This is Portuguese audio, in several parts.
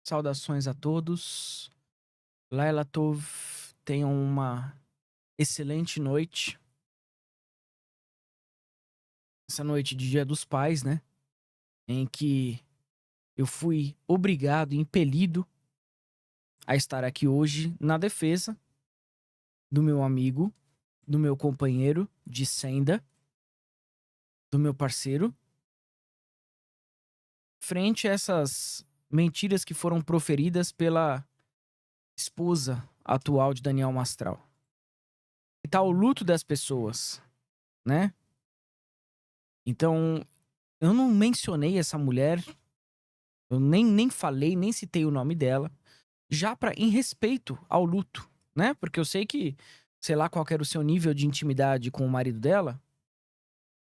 Saudações a todos. Laila Tov, tenham uma excelente noite. Essa noite de Dia dos Pais, né? Em que eu fui obrigado, impelido a estar aqui hoje na defesa do meu amigo, do meu companheiro de senda, do meu parceiro, frente a essas mentiras que foram proferidas pela esposa atual de Daniel Mastral. E tá o luto das pessoas, né? Então, eu não mencionei essa mulher, eu nem falei, nem citei o nome dela, já em respeito ao luto, né? Porque eu sei que, sei lá qual era o seu nível de intimidade com o marido dela,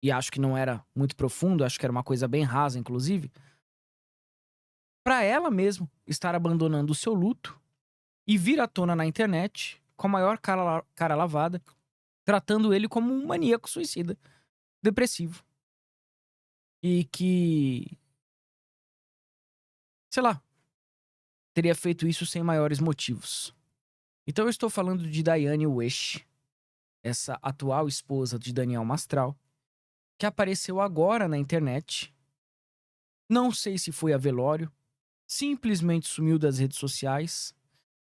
e acho que não era muito profundo, acho que era uma coisa bem rasa, inclusive, pra ela mesmo estar abandonando o seu luto e vir à tona na internet com a maior cara lavada, tratando ele como um maníaco suicida, depressivo. E que, sei lá, teria feito isso sem maiores motivos. Então eu estou falando de Diane Wish, essa atual esposa de Daniel Mastral, que apareceu agora na internet. Não sei se foi a velório, simplesmente sumiu das redes sociais,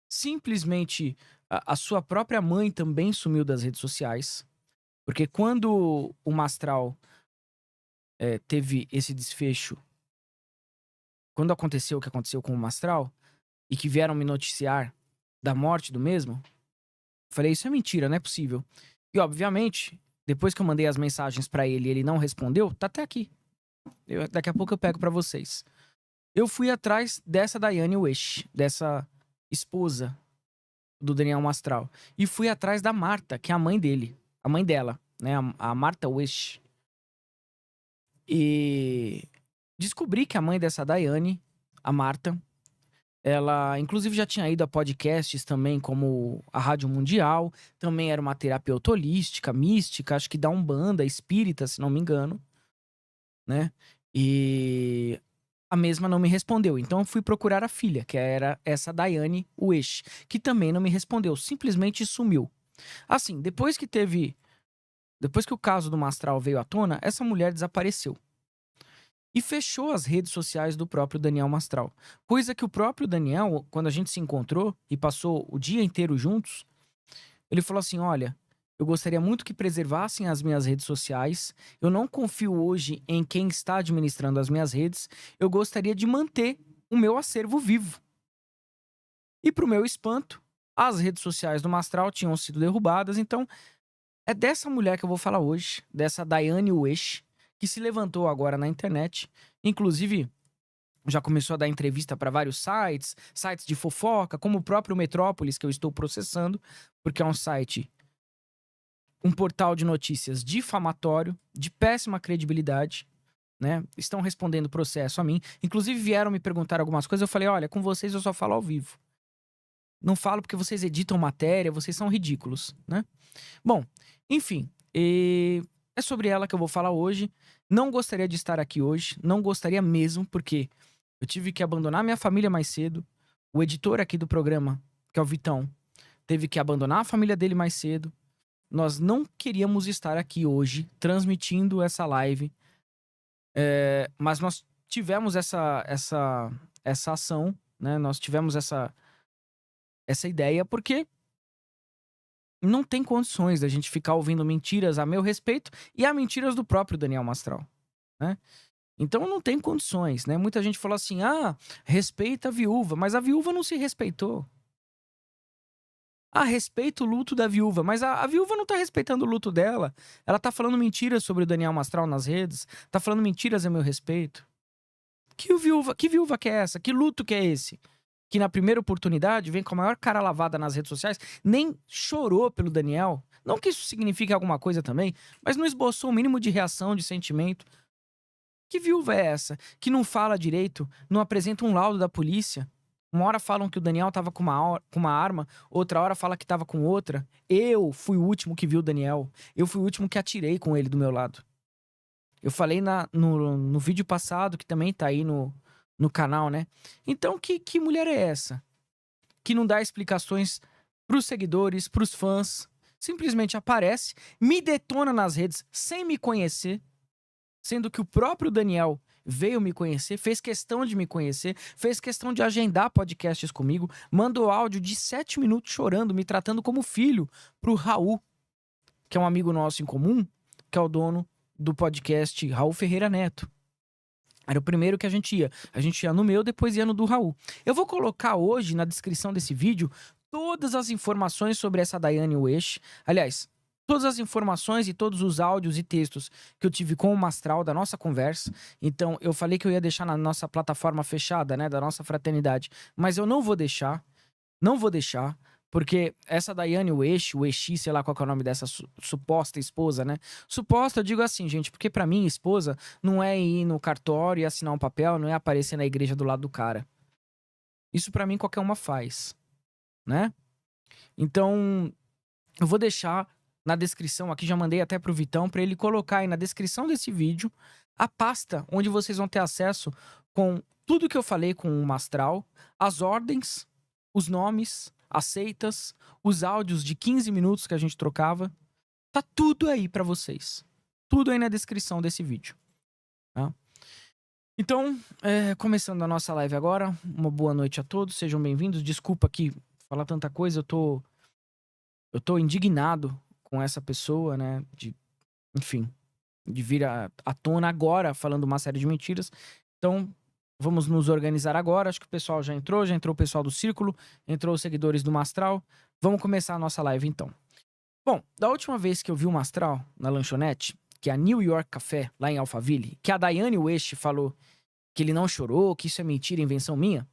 simplesmente a sua própria mãe também sumiu das redes sociais, porque quando o Mastral teve esse desfecho, quando aconteceu o que aconteceu com o Mastral, e que vieram me noticiar da morte do mesmo, falei, isso é mentira, não é possível. E, obviamente, depois que eu mandei as mensagens pra ele e ele não respondeu, tá até aqui. Daqui a pouco eu pego pra vocês. Eu fui atrás dessa Diane Wish, dessa esposa do Daniel Mastral. E fui atrás da Marta, que é a mãe dele. A mãe dela, né? A Marta Wish. E descobri que a mãe dessa Diane, a Marta, ela, inclusive, já tinha ido a podcasts também, como a Rádio Mundial. Também era uma terapeuta holística, mística, acho que da Umbanda, espírita, se não me engano, né? E a mesma não me respondeu. Então eu fui procurar a filha, que era essa Diane Wish, que também não me respondeu, simplesmente sumiu. Assim, depois que o caso do Mastral veio à tona, essa mulher desapareceu. E fechou as redes sociais do próprio Daniel Mastral. Coisa que o próprio Daniel, quando a gente se encontrou e passou o dia inteiro juntos, ele falou assim: olha, eu gostaria muito que preservassem as minhas redes sociais. Eu não confio hoje em quem está administrando as minhas redes. Eu gostaria de manter o meu acervo vivo. E pro meu espanto, as redes sociais do Mastral tinham sido derrubadas. Então, é dessa mulher que eu vou falar hoje, dessa Diane Wish, que se levantou agora na internet. Inclusive, já começou a dar entrevista para vários sites de fofoca, como o próprio Metrópolis, que eu estou processando, porque é um site, um portal de notícias difamatório, de péssima credibilidade, né? Estão respondendo processo a mim. Inclusive vieram me perguntar algumas coisas, eu falei, olha, com vocês eu só falo ao vivo. Não falo porque vocês editam matéria, vocês são ridículos, né? Bom, enfim, é sobre ela que eu vou falar hoje. Não gostaria de estar aqui hoje, não gostaria mesmo, porque eu tive que abandonar minha família mais cedo. O editor aqui do programa, que é o Vitão, teve que abandonar a família dele mais cedo. Nós não queríamos estar aqui hoje transmitindo essa live, mas nós tivemos essa ação, né? Nós tivemos essa ideia porque não tem condições da gente ficar ouvindo mentiras a meu respeito e a mentiras do próprio Daniel Mastral, né? Então não tem condições, né? Muita gente falou assim, respeita a viúva, mas a viúva não se respeitou. Respeita o luto da viúva, mas a viúva não tá respeitando o luto dela. Ela tá falando mentiras sobre o Daniel Mastral nas redes, tá falando mentiras a meu respeito. Que viúva que é essa? Que luto que é esse? Que na primeira oportunidade vem com a maior cara lavada nas redes sociais, nem chorou pelo Daniel. Não que isso signifique alguma coisa também, mas não esboçou o mínimo de reação, de sentimento. Que viúva é essa? Que não fala direito, não apresenta um laudo da polícia. Uma hora falam que o Daniel tava com uma arma, outra hora fala que tava com outra. Eu fui o último que viu o Daniel. Eu fui o último que atirei com ele do meu lado. Eu falei no vídeo passado, que também tá aí no canal, né? Então, que mulher é essa? Que não dá explicações pros seguidores, pros fãs. Simplesmente aparece, me detona nas redes sem me conhecer, sendo que o próprio Daniel veio me conhecer, fez questão de me conhecer, fez questão de agendar podcasts comigo, mandou áudio de 7 minutos chorando, me tratando como filho pro Raul, que é um amigo nosso em comum, que é o dono do podcast Raul Ferreira Neto. Era o primeiro que a gente ia. A gente ia no meu, depois ia no do Raul. Eu vou colocar hoje na descrição desse vídeo todas as informações sobre essa Daiane Uesh. Aliás, todas as informações e todos os áudios e textos que eu tive com o Mastral da nossa conversa. Então, eu falei que eu ia deixar na nossa plataforma fechada, né, da nossa fraternidade. Mas eu não vou deixar. Não vou deixar. Porque essa Daiane Uesh, Ueshi, sei lá qual que é o nome dessa suposta esposa, né? Suposta, eu digo assim, gente, porque pra mim, esposa não é ir no cartório e assinar um papel, não é aparecer na igreja do lado do cara. Isso pra mim qualquer uma faz, né? Então, eu vou deixar na descrição, aqui já mandei até pro Vitão, pra ele colocar aí na descrição desse vídeo a pasta onde vocês vão ter acesso com tudo que eu falei com o Mastral, as ordens, os nomes, as seitas, os áudios de 15 minutos que a gente trocava. Tá tudo aí pra vocês. Tudo aí na descrição desse vídeo. Tá? Então, começando a nossa live agora, uma boa noite a todos, sejam bem-vindos. Desculpa aqui falar tanta coisa, eu tô indignado com essa pessoa, né? Enfim, de vir à tona agora falando uma série de mentiras. Então, vamos nos organizar agora. Acho que o pessoal já entrou o pessoal do Círculo, entrou os seguidores do Mastral. Vamos começar a nossa live então. Bom, da última vez que eu vi o Mastral na lanchonete, que é a New York Café, lá em Alphaville, que a Daiane Uesh falou que ele não chorou, que isso é mentira, invenção minha.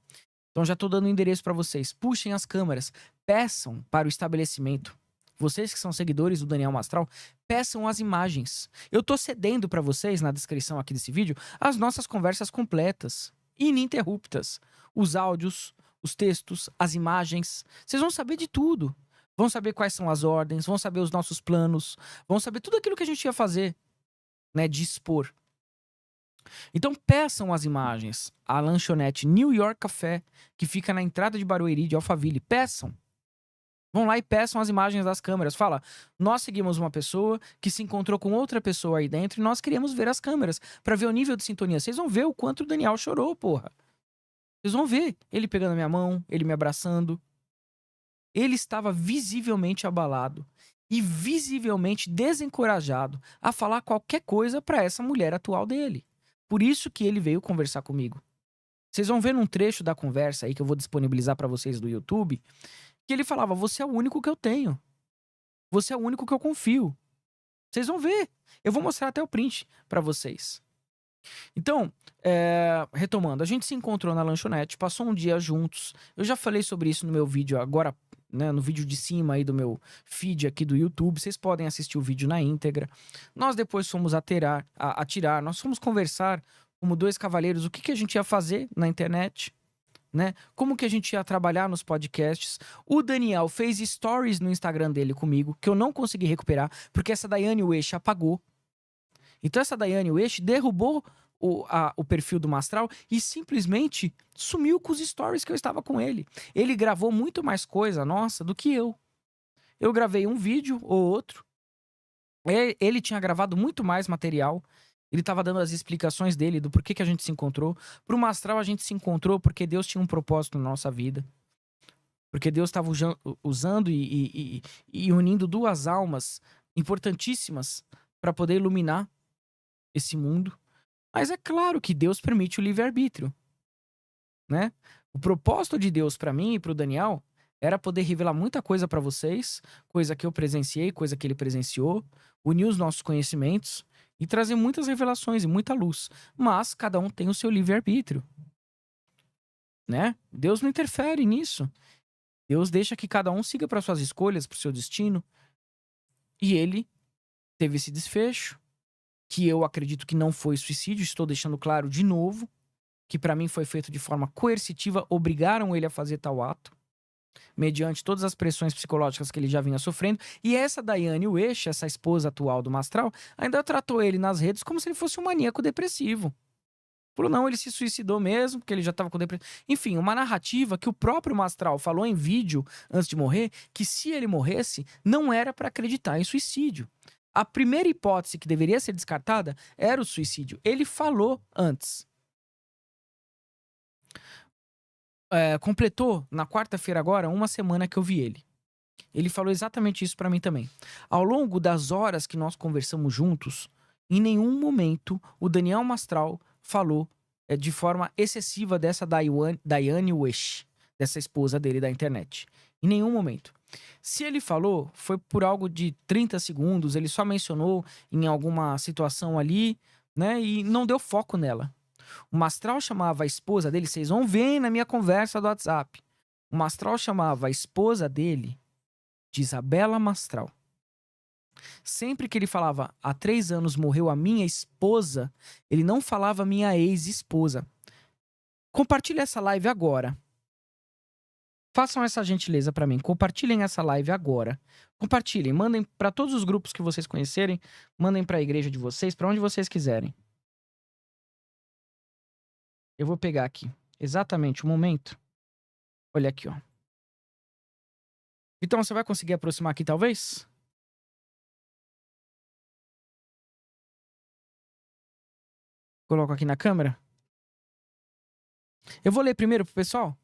Então já tô dando o endereço pra vocês. Puxem as câmeras, peçam para o estabelecimento. Vocês que são seguidores do Daniel Mastral, peçam as imagens. Eu tô cedendo pra vocês, na descrição aqui desse vídeo, as nossas conversas completas, ininterruptas. Os áudios, os textos, as imagens. Vocês vão saber de tudo. Vão saber quais são as ordens, vão saber os nossos planos, vão saber tudo aquilo que a gente ia fazer, né, de expor. Então peçam as imagens. A lanchonete New York Café, que fica na entrada de Barueri, de Alphaville. Peçam. Vão lá e peçam as imagens das câmeras. Fala, nós seguimos uma pessoa que se encontrou com outra pessoa aí dentro e nós queríamos ver as câmeras pra ver o nível de sintonia. Vocês vão ver o quanto o Daniel chorou, porra. Vocês vão ver ele pegando a minha mão, ele me abraçando. Ele estava visivelmente abalado e visivelmente desencorajado a falar qualquer coisa pra essa mulher atual dele. Por isso que ele veio conversar comigo. Vocês vão ver num trecho da conversa aí que eu vou disponibilizar pra vocês do YouTube, que ele falava: "Você é o único que eu tenho. Você é o único que eu confio." Vocês vão ver. Eu vou mostrar até o print pra vocês. Então, retomando, a gente se encontrou na lanchonete, passou um dia juntos. Eu já falei sobre isso no meu vídeo agora, né, no vídeo de cima aí do meu feed aqui do YouTube. Vocês podem assistir o vídeo na íntegra. Nós depois fomos atirar, nós fomos conversar como dois cavalheiros o que a gente ia fazer na internet, né? Como que a gente ia trabalhar nos podcasts. O Daniel fez stories no Instagram dele comigo, que eu não consegui recuperar, porque essa Daiane Uesh apagou. Então essa Daiane Uesh derrubou o perfil do Mastral e simplesmente sumiu com os stories que eu estava com ele. Ele gravou muito mais coisa nossa do que eu. Eu gravei um vídeo ou outro. Ele tinha gravado muito mais material. Ele estava dando as explicações dele do porquê que a gente se encontrou. Pro Mastral a gente se encontrou porque Deus tinha um propósito na nossa vida. Porque Deus estava usando e unindo duas almas importantíssimas para poder iluminar esse mundo. Mas é claro que Deus permite o livre-arbítrio, né? O propósito de Deus pra mim e pro Daniel era poder revelar muita coisa pra vocês, coisa que eu presenciei, coisa que ele presenciou, unir os nossos conhecimentos e trazer muitas revelações e muita luz. Mas cada um tem o seu livre-arbítrio, né? Deus não interfere nisso. Deus deixa que cada um siga para suas escolhas, pro seu destino. E ele teve esse desfecho, que eu acredito que não foi suicídio, estou deixando claro de novo, que pra mim foi feito de forma coercitiva, obrigaram ele a fazer tal ato, mediante todas as pressões psicológicas que ele já vinha sofrendo, e essa Daiane Uesh, essa esposa atual do Mastral, ainda tratou ele nas redes como se ele fosse um maníaco depressivo. Falou, não, ele se suicidou mesmo, porque ele já tava com depressão. Enfim, uma narrativa que o próprio Mastral falou em vídeo antes de morrer, que se ele morresse, não era pra acreditar em suicídio. A primeira hipótese que deveria ser descartada era o suicídio. Ele falou antes. Completou na quarta-feira agora uma semana que eu vi ele. Ele falou exatamente isso pra mim também. Ao longo das horas que nós conversamos juntos, em nenhum momento o Daniel Mastral falou de forma excessiva dessa Daiane Wish, dessa esposa dele da internet. Em nenhum momento. Se ele falou, foi por algo de 30 segundos, ele só mencionou em alguma situação ali, né? E não deu foco nela. O Mastral chamava a esposa dele, vocês vão ver na minha conversa do WhatsApp. O Mastral chamava a esposa dele de Isabela Mastral. Sempre que ele falava, há 3 anos morreu a minha esposa, ele não falava minha ex-esposa. Compartilhe essa live agora. Façam essa gentileza pra mim. Compartilhem essa live agora. Compartilhem, mandem pra todos os grupos que vocês conhecerem, mandem pra igreja de vocês, pra onde vocês quiserem. Eu vou pegar aqui exatamente o momento. Olha aqui, ó. Então, você vai conseguir aproximar aqui, talvez? Coloco aqui na câmera. Eu vou ler primeiro pro pessoal.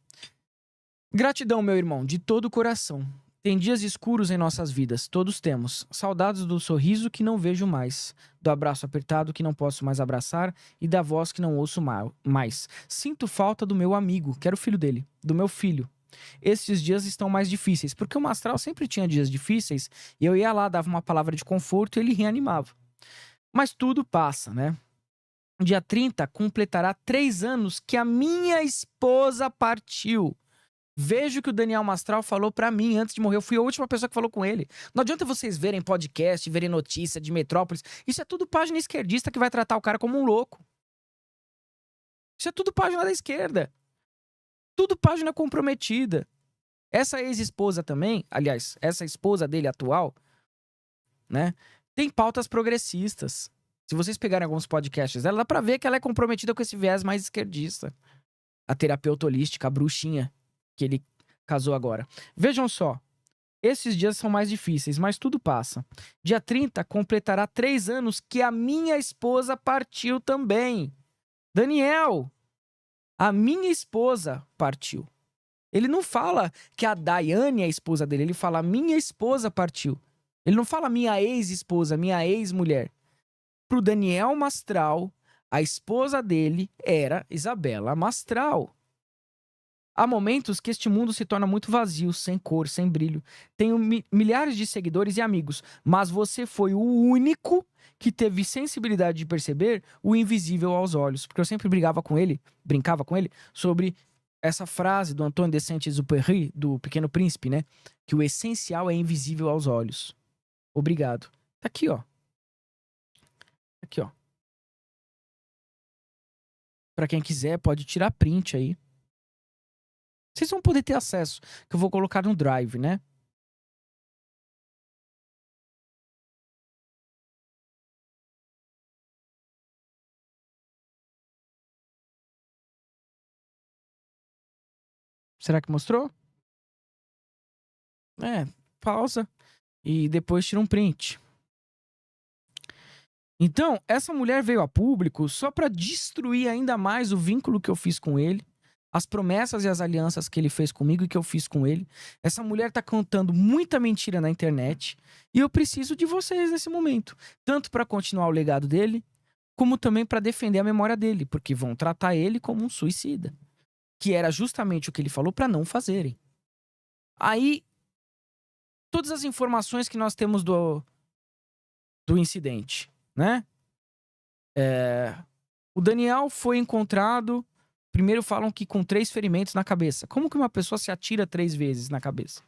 Gratidão, meu irmão, de todo o coração. Tem dias escuros em nossas vidas, todos temos. Saudades do sorriso que não vejo mais, do abraço apertado que não posso mais abraçar e da voz que não ouço mais. Sinto falta do meu amigo, que era o filho dele, do meu filho. Estes dias estão mais difíceis, porque o Mastral sempre tinha dias difíceis e eu ia lá, dava uma palavra de conforto e ele reanimava. Mas tudo passa, né? Dia 30 completará 3 anos que a minha esposa partiu. Vejo o que o Daniel Mastral falou pra mim antes de morrer. Eu fui a última pessoa que falou com ele. Não adianta vocês verem podcast, verem notícia de Metrópolis. Isso é tudo página esquerdista que vai tratar o cara como um louco. Isso é tudo página da esquerda. Tudo página comprometida. Essa ex-esposa também, aliás, essa esposa dele atual, né, tem pautas progressistas. Se vocês pegarem alguns podcasts dela, dá pra ver que ela é comprometida com esse viés mais esquerdista. A terapeuta holística, a bruxinha, que ele casou agora. Vejam só, esses dias são mais difíceis, mas tudo passa. Dia 30 completará 3 anos que a minha esposa partiu também. Daniel, a minha esposa partiu. Ele não fala que a Daiane é a esposa dele, ele fala minha esposa partiu. Ele não fala minha ex-esposa, minha ex-mulher. Pro Daniel Mastral, a esposa dele era Isabela Mastral. Há momentos que este mundo se torna muito vazio, sem cor, sem brilho. Tenho milhares de seguidores e amigos, mas você foi o único que teve sensibilidade de perceber o invisível aos olhos. Porque eu sempre brincava com ele, sobre essa frase do Antoine de Saint-Exupéry, do Pequeno Príncipe, né? Que o essencial é invisível aos olhos. Obrigado. Tá aqui, ó. Aqui, ó. Pra quem quiser, pode tirar print aí. Vocês vão poder ter acesso, que eu vou colocar no Drive, né? Será que mostrou? Pausa e depois tira um print. Então, essa mulher veio a público só para destruir ainda mais o vínculo que eu fiz com ele, as promessas e as alianças que ele fez comigo e que eu fiz com ele. Essa mulher tá contando muita mentira na internet e eu preciso de vocês nesse momento, tanto para continuar o legado dele, como também para defender a memória dele, porque vão tratar ele como um suicida, que era justamente o que ele falou para não fazerem. Aí, todas as informações que nós temos do incidente, né? O Daniel foi encontrado. Primeiro falam que com 3 ferimentos na cabeça. Como que uma pessoa se atira 3 vezes na cabeça?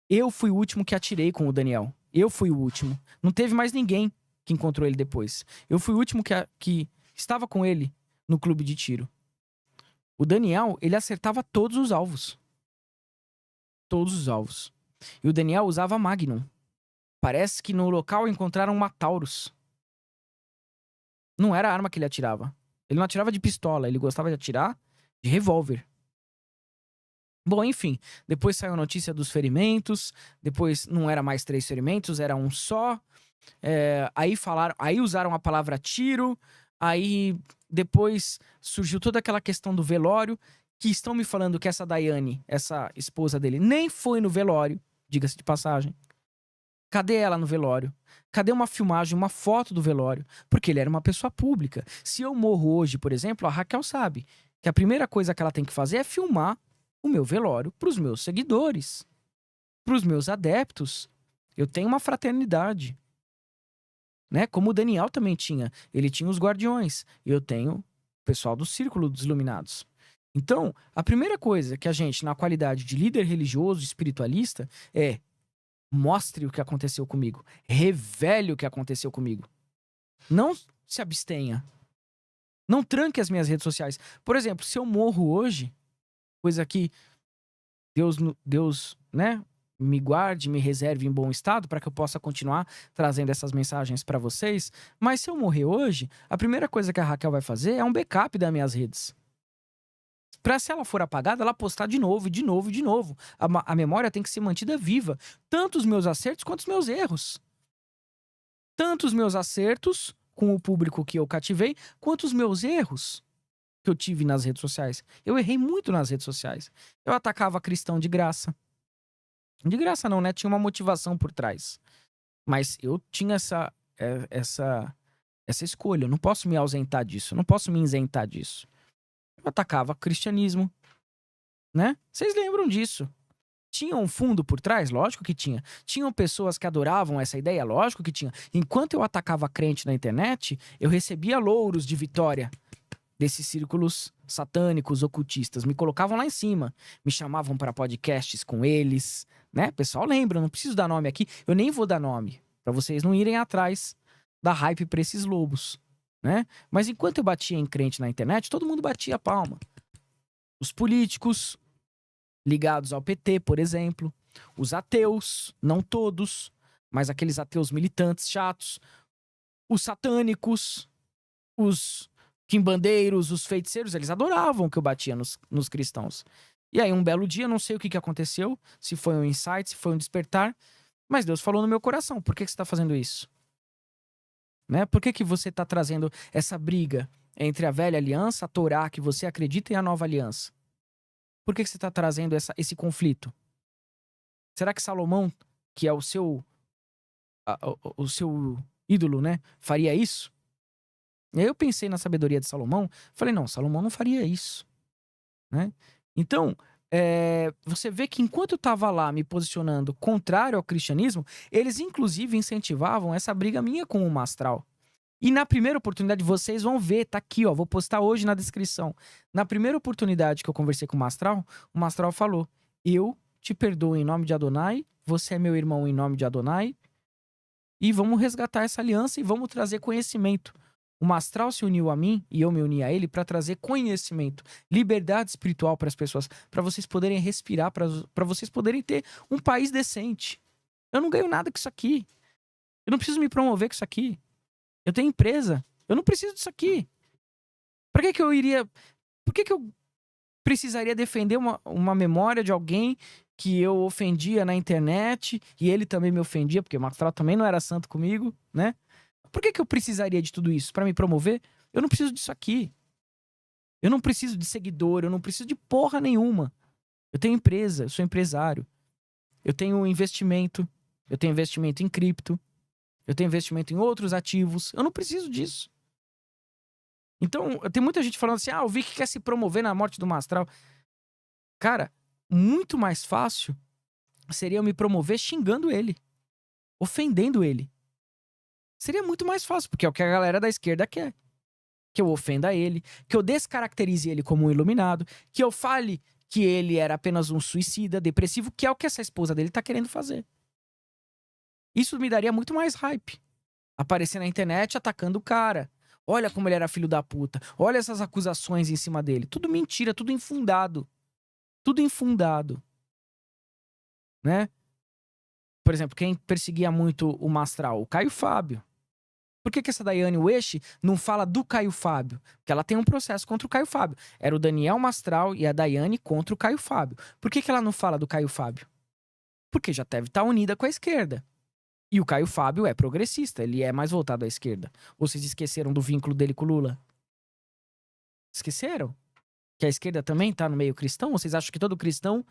Eu fui o último que atirei com o Daniel. Eu fui o último. Não teve mais ninguém que encontrou ele depois. Eu fui o último que estava com ele no clube de tiro. O Daniel, ele acertava todos os alvos. Todos os alvos. E o Daniel usava Magnum. Parece que no local encontraram uma Taurus. Não era a arma que ele atirava. Ele não atirava de pistola, ele gostava de atirar de revólver. Bom, enfim, depois saiu a notícia dos ferimentos, depois não era mais 3 ferimentos, era um só. Aí usaram a palavra tiro, aí depois surgiu toda aquela questão do velório, que estão me falando que essa Daiane, essa esposa dele, nem foi no velório, diga-se de passagem. Cadê ela no velório? Cadê uma filmagem, uma foto do velório? Porque ele era uma pessoa pública. Se eu morro hoje, por exemplo, a Raquel sabe que a primeira coisa que ela tem que fazer é filmar o meu velório para os meus seguidores, para os meus adeptos. Eu tenho uma fraternidade, né? Como o Daniel também tinha. Ele tinha os guardiões. Eu tenho o pessoal do Círculo dos Iluminados. Então, a primeira coisa que a gente, na qualidade de líder religioso, espiritualista, é mostre o que aconteceu comigo. Revele o que aconteceu comigo. Não se abstenha. Não tranque as minhas redes sociais. Por exemplo, se eu morro hoje, coisa que Deus, né, me guarde, me reserve em bom estado para que eu possa continuar trazendo essas mensagens para vocês. Mas se eu morrer hoje, a primeira coisa que a Raquel vai fazer é um backup das minhas redes. Para se ela for apagada, ela postar de novo, de novo, de novo. A memória tem que ser mantida viva. Tanto os meus acertos quanto os meus erros. Tanto os meus acertos com o público que eu cativei, quanto os meus erros que eu tive nas redes sociais. Eu errei muito nas redes sociais. Eu atacava cristão de graça. De graça não, né? Tinha uma motivação por trás. Mas eu tinha essa escolha. Eu não posso me ausentar disso. Eu não posso me isentar disso. Eu atacava cristianismo, né? Vocês lembram disso? Tinha um fundo por trás? Lógico que tinha. Tinham pessoas que adoravam essa ideia? Lógico que tinha. Enquanto eu atacava crente na internet, eu recebia louros de vitória desses círculos satânicos, ocultistas. Me colocavam lá em cima. Me chamavam para podcasts com eles, né? Pessoal, lembra, não preciso dar nome aqui. Eu nem vou dar nome, para vocês não irem atrás da hype para esses lobos, né? Mas enquanto eu batia em crente na internet, todo mundo batia a palma. Os políticos ligados ao PT, por exemplo, os ateus, não todos, mas aqueles ateus militantes chatos, os satânicos, os quimbandeiros, os feiticeiros, eles adoravam que eu batia nos cristãos. E aí, um belo dia, não sei o que aconteceu, se foi um insight, se foi um despertar, mas Deus falou no meu coração: por que você está fazendo isso? Né? Por que você está trazendo essa briga entre a velha aliança, a Torá, que você acredita, e a nova aliança? Por que você está trazendo esse conflito? Será que Salomão, que é o seu ídolo, né, faria isso? E aí eu pensei na sabedoria de Salomão, falei, não, Salomão não faria isso, né? Então, você vê que enquanto eu estava lá me posicionando contrário ao cristianismo, eles inclusive incentivavam essa briga minha com o Mastral. E na primeira oportunidade, vocês vão ver, tá aqui, ó, vou postar hoje na descrição. Na primeira oportunidade que eu conversei com o Mastral falou: eu te perdoo em nome de Adonai, você é meu irmão em nome de Adonai, e vamos resgatar essa aliança e vamos trazer conhecimento. O Mastral se uniu a mim e eu me uni a ele para trazer conhecimento, liberdade espiritual para as pessoas, para vocês poderem respirar, para vocês poderem ter um país decente. Eu não ganho nada com isso aqui. Eu não preciso me promover com isso aqui. Eu tenho empresa. Eu não preciso disso aqui. Por que eu iria... Por que eu precisaria defender uma memória de alguém que eu ofendia na internet e ele também me ofendia, porque o Mastral também não era santo comigo, né? Por que eu precisaria de tudo isso? Para me promover? Eu não preciso disso aqui. Eu não preciso de seguidor, eu não preciso de porra nenhuma. Eu tenho empresa, eu sou empresário. Eu tenho investimento em cripto. Eu tenho investimento em outros ativos. Eu não preciso disso. Então, tem muita gente falando assim: o Vic quer se promover na morte do Mastral. Cara, muito mais fácil seria eu me promover xingando ele, ofendendo ele. Seria muito mais fácil, porque é o que a galera da esquerda quer. Que eu ofenda ele, que eu descaracterize ele como um iluminado, que eu fale que ele era apenas um suicida, depressivo, que é o que essa esposa dele tá querendo fazer. Isso me daria muito mais hype. Aparecer na internet atacando o cara. Olha como ele era filho da puta. Olha essas acusações em cima dele. Tudo mentira, tudo infundado. Tudo infundado. Né? Por exemplo, quem perseguia muito o Mastral? O Caio Fábio. Por que essa Daiane Ueshi não fala do Caio Fábio? Porque ela tem um processo contra o Caio Fábio. Era o Daniel Mastral e a Daiane contra o Caio Fábio. Por que ela não fala do Caio Fábio? Porque já deve estar unida com a esquerda. E o Caio Fábio é progressista, ele é mais voltado à esquerda. Ou vocês esqueceram do vínculo dele com o Lula? Esqueceram? Que a esquerda também tá no meio cristão? Ou vocês acham que todo cristão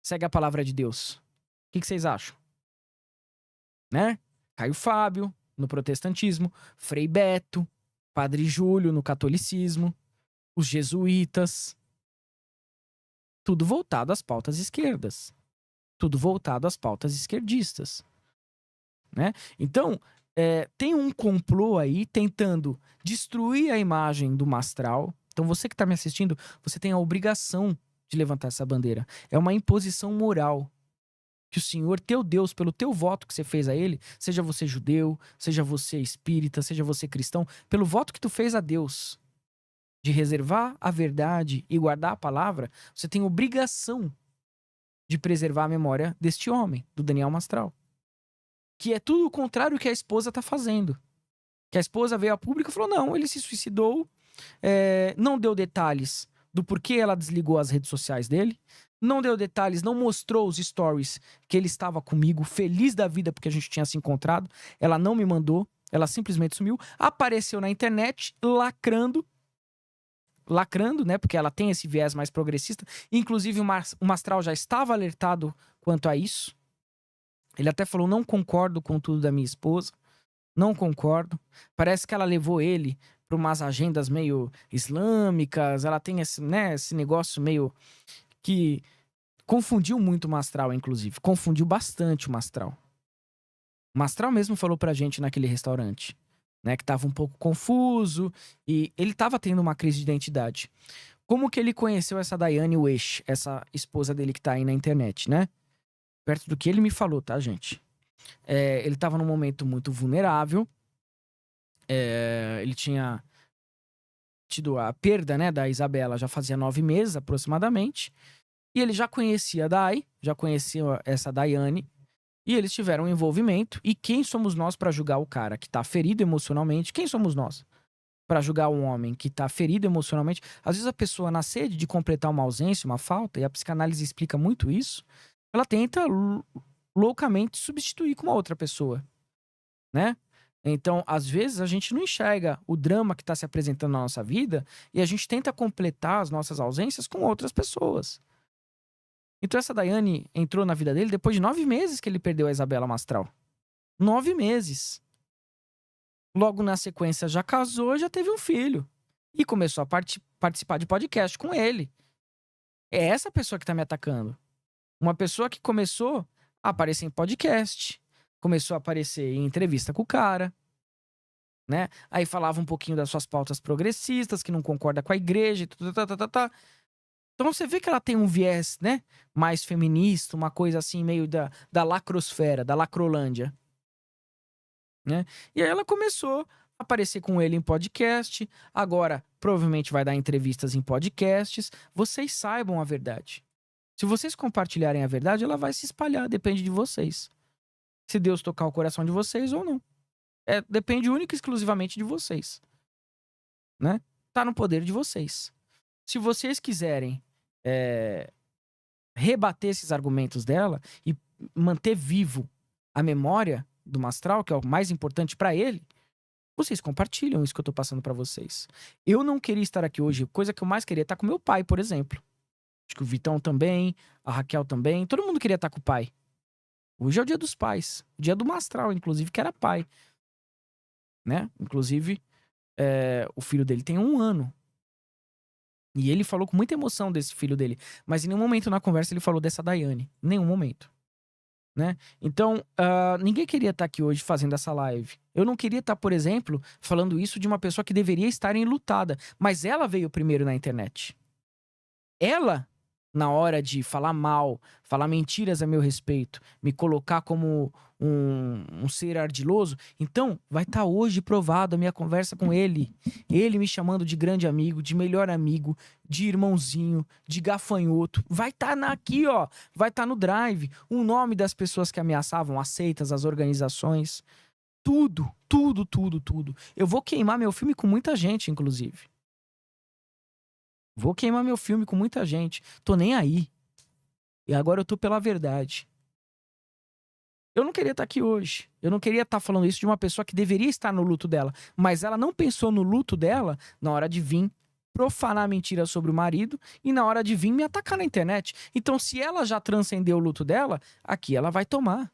segue a palavra de Deus? O que vocês acham? Né? Caio Fábio, no protestantismo, Frei Beto, Padre Júlio, no catolicismo, os jesuítas. Tudo voltado às pautas esquerdas. Tudo voltado às pautas esquerdistas. Né? Então, tem um complô aí tentando destruir a imagem do Mastral. Então, você que está me assistindo, você tem a obrigação de levantar essa bandeira. É uma imposição moral que o Senhor, teu Deus, pelo teu voto que você fez a Ele, seja você judeu, seja você espírita, seja você cristão, pelo voto que tu fez a Deus de reservar a verdade e guardar a palavra, você tem obrigação de preservar a memória deste homem, do Daniel Mastral. Que é tudo o contrário do que a esposa está fazendo. Que a esposa veio a público e falou, não, ele se suicidou, não deu detalhes do porquê ela desligou as redes sociais dele, não deu detalhes, não mostrou os stories que ele estava comigo, feliz da vida porque a gente tinha se encontrado. Ela não me mandou, ela simplesmente sumiu, apareceu na internet lacrando, né? Porque ela tem esse viés mais progressista. Inclusive o Mastral já estava alertado quanto a isso. Ele até falou, não concordo com tudo da minha esposa, não concordo. Parece que ela levou ele para umas agendas meio islâmicas, ela tem esse negócio meio que confundiu muito o Mastral, inclusive. Confundiu bastante o Mastral. O Mastral mesmo falou pra gente naquele restaurante, né, que tava um pouco confuso e ele tava tendo uma crise de identidade. Como que ele conheceu essa Daiane Ueshi, essa esposa dele que tá aí na internet, né? Perto do que ele me falou, tá, gente? Ele tava num momento muito vulnerável. Ele tinha tido a perda, né, da Isabela já fazia 9 meses, aproximadamente. E ele já conhecia a Dai, já conhecia essa Daiane. E eles tiveram um envolvimento. E quem somos nós pra julgar o cara que tá ferido emocionalmente? Quem somos nós pra julgar um homem que tá ferido emocionalmente? Às vezes a pessoa, na sede de completar uma ausência, uma falta, e a psicanálise explica muito isso, ela tenta loucamente substituir com uma outra pessoa, né? Então, às vezes, a gente não enxerga o drama que está se apresentando na nossa vida e a gente tenta completar as nossas ausências com outras pessoas. Então, essa Daiane entrou na vida dele depois de 9 meses que ele perdeu a Isabela Mastral. 9 meses. Logo na sequência, já casou, já teve um filho. E começou a participar de podcast com ele. É essa pessoa que está me atacando. Uma pessoa que começou a aparecer em podcast, começou a aparecer em entrevista com o cara, né? Aí falava um pouquinho das suas pautas progressistas, que não concorda com a igreja, tá. Então você vê que ela tem um viés, né, mais feminista, uma coisa assim meio da lacrosfera, da lacrolândia, né? E aí ela começou a aparecer com ele em podcast, agora provavelmente vai dar entrevistas em podcasts. Vocês saibam a verdade. Se vocês compartilharem a verdade, ela vai se espalhar, depende de vocês. Se Deus tocar o coração de vocês ou não. Depende única e exclusivamente de vocês, né? Tá no poder de vocês. Se vocês quiserem rebater esses argumentos dela e manter vivo a memória do Mastral, que é o mais importante pra ele, vocês compartilham isso que eu tô passando pra vocês. Eu não queria estar aqui hoje, coisa que eu mais queria estar com meu pai, por exemplo. Acho que o Vitão também, a Raquel também, todo mundo queria estar com o pai. Hoje é o dia dos pais, o dia do Mastral, inclusive, que era pai, né? Inclusive, o filho dele tem 1 ano. E ele falou com muita emoção desse filho dele. Mas em nenhum momento na conversa ele falou dessa Daiane. Nenhum momento. Né? Então, ninguém queria estar aqui hoje fazendo essa live. Eu não queria estar, por exemplo, falando isso de uma pessoa que deveria estar enlutada. Mas ela veio primeiro na internet. Ela na hora de falar mal, falar mentiras a meu respeito, me colocar como um ser ardiloso, então vai estar hoje provado a minha conversa com ele. Ele me chamando de grande amigo, de melhor amigo, de irmãozinho, de gafanhoto. Vai estar aqui, ó. Vai estar no Drive. O nome das pessoas que ameaçavam, as seitas, as organizações. Tudo, tudo, tudo, tudo. Eu vou queimar meu filme com muita gente, inclusive. Vou queimar meu filme com muita gente. Tô nem aí. E agora eu tô pela verdade. Eu não queria estar aqui hoje. Eu não queria estar falando isso de uma pessoa que deveria estar no luto dela. Mas ela não pensou no luto dela na hora de vir profanar mentira sobre o marido e na hora de vir me atacar na internet. Então, se ela já transcendeu o luto dela, aqui ela vai tomar.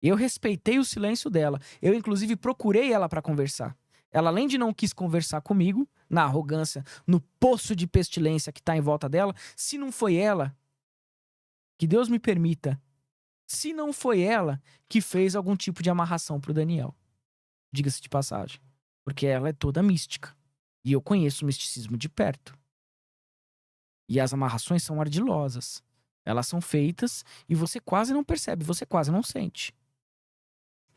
Eu respeitei o silêncio dela. Eu, inclusive, procurei ela para conversar. Ela, além de não quis conversar comigo, na arrogância, no poço de pestilência que tá em volta dela, se não foi ela, que Deus me permita, se não foi ela que fez algum tipo de amarração pro Daniel. Diga-se de passagem. Porque ela é toda mística. E eu conheço o misticismo de perto. E as amarrações são ardilosas. Elas são feitas e você quase não percebe, você quase não sente.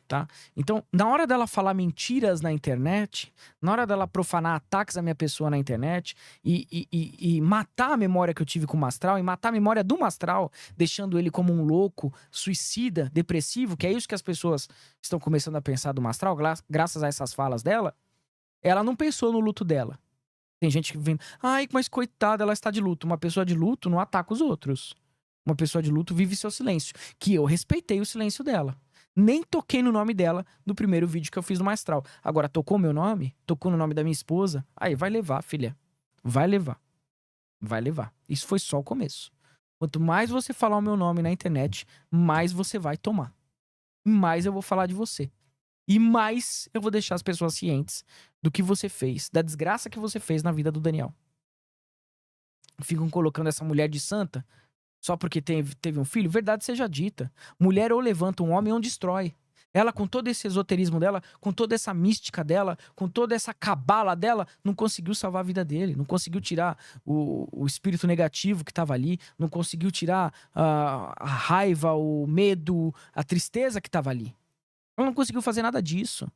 Tá? Então, na hora dela falar mentiras na internet, na hora dela profanar ataques à minha pessoa na internet e matar a memória que eu tive com o Mastral, e matar a memória do Mastral, deixando ele como um louco, suicida, depressivo, que é isso que as pessoas estão começando a pensar do Mastral, graças a essas falas dela, ela não pensou no luto dela. Tem gente que vem, ai, mas coitada, ela está de luto. Uma pessoa de luto não ataca os outros. Uma pessoa de luto vive seu silêncio, que eu respeitei o silêncio dela. Nem toquei no nome dela no primeiro vídeo que eu fiz no Mastral. Agora, tocou meu nome? Tocou no nome da minha esposa? Aí, vai levar, filha. Vai levar. Vai levar. Isso foi só o começo. Quanto mais você falar o meu nome na internet, mais você vai tomar. Mais eu vou falar de você. E mais eu vou deixar as pessoas cientes do que você fez, da desgraça que você fez na vida do Daniel. Ficam colocando essa mulher de santa só porque teve um filho. Verdade seja dita. Mulher ou levanta um homem ou destrói. Ela, com todo esse esoterismo dela, com toda essa mística dela, com toda essa cabala dela, não conseguiu salvar a vida dele. Não conseguiu tirar o espírito negativo que estava ali. Não conseguiu tirar a raiva, o medo, a tristeza que estava ali. Ela não conseguiu fazer nada disso.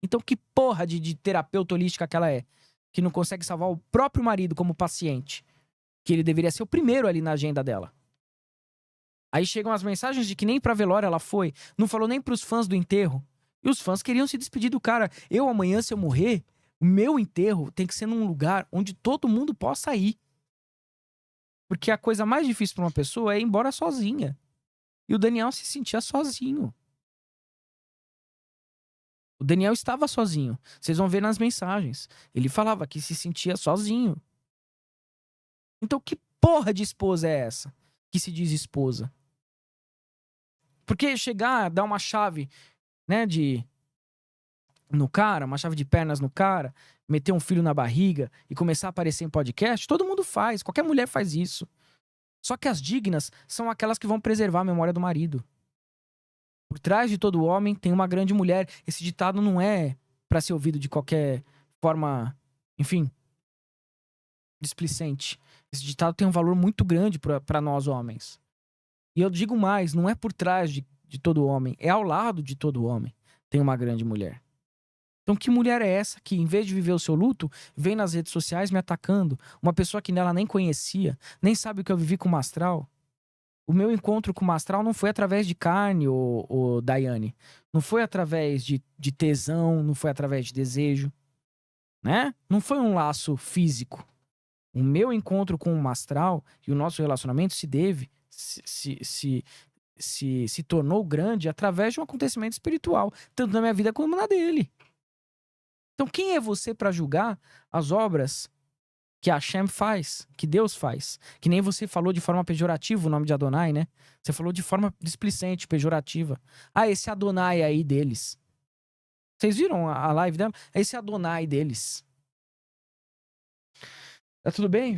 Então, que porra de terapeuta holística que ela é? Que não consegue salvar o próprio marido como paciente. Que ele deveria ser o primeiro ali na agenda dela. Aí chegam as mensagens de que nem pra velório ela foi. Não falou nem pros fãs do enterro. E os fãs queriam se despedir do cara. Eu, amanhã, se eu morrer, o meu enterro tem que ser num lugar onde todo mundo possa ir. Porque a coisa mais difícil pra uma pessoa é ir embora sozinha. E o Daniel se sentia sozinho. O Daniel estava sozinho. Vocês vão ver nas mensagens. Ele falava que se sentia sozinho. Então, que porra de esposa é essa? Que se diz esposa. Porque chegar, dar uma chave, né, no cara, uma chave de pernas no cara, meter um filho na barriga e começar a aparecer em podcast, todo mundo faz. Qualquer mulher faz isso. Só que as dignas são aquelas que vão preservar a memória do marido. Por trás de todo homem tem uma grande mulher. Esse ditado não é pra ser ouvido de qualquer forma, enfim, displicente. Esse ditado tem um valor muito grande pra nós homens. E eu digo mais, não é por trás de todo homem, é ao lado de todo homem tem uma grande mulher. Então, que mulher é essa que, em vez de viver o seu luto, vem nas redes sociais me atacando? Uma pessoa que nela nem conhecia, nem sabe o que eu vivi com o Mastral. O meu encontro com o Mastral não foi através de carne, ô Daiane. Não foi através de tesão, não foi através de desejo, né? Não foi um laço físico. O meu encontro com o Mastral e o nosso relacionamento se tornou grande através de um acontecimento espiritual, tanto na minha vida como na dele. Então, quem é você para julgar as obras que a Hashem faz, que Deus faz? Que nem você falou de forma pejorativa o nome de Adonai, né? Você falou de forma displicente, pejorativa. Ah, esse Adonai aí deles. Vocês viram a live dela? Esse Adonai deles. Tá tudo bem?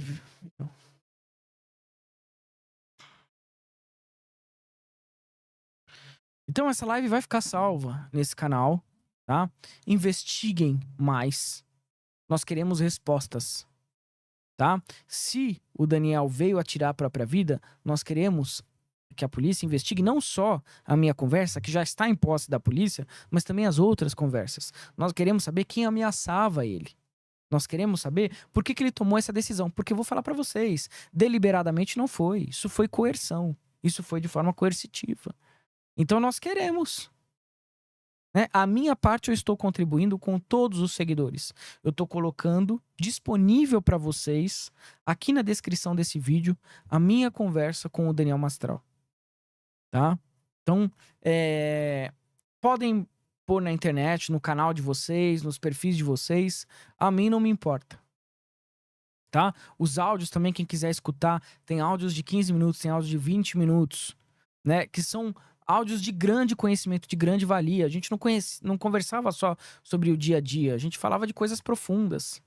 Então essa live vai ficar salva nesse canal, tá? Investiguem mais. Nós queremos respostas, tá? Se o Daniel veio a tirar a própria vida, nós queremos que a polícia investigue não só a minha conversa, que já está em posse da polícia, mas também as outras conversas. Nós queremos saber quem ameaçava ele. Nós queremos saber por que ele tomou essa decisão. Porque eu vou falar para vocês, deliberadamente não foi. Isso foi coerção. Isso foi de forma coercitiva. Então nós queremos. Né? A minha parte eu estou contribuindo com todos os seguidores. Eu estou colocando disponível para vocês, aqui na descrição desse vídeo, a minha conversa com o Daniel Mastral. Tá? Então, podem pôr na internet, no canal de vocês, nos perfis de vocês. A mim não me importa. Tá? Os áudios também, quem quiser escutar, tem áudios de 15 minutos, tem áudios de 20 minutos, né? Que são áudios de grande conhecimento, de grande valia. A gente não conversava só sobre o dia a dia, a gente falava de coisas profundas,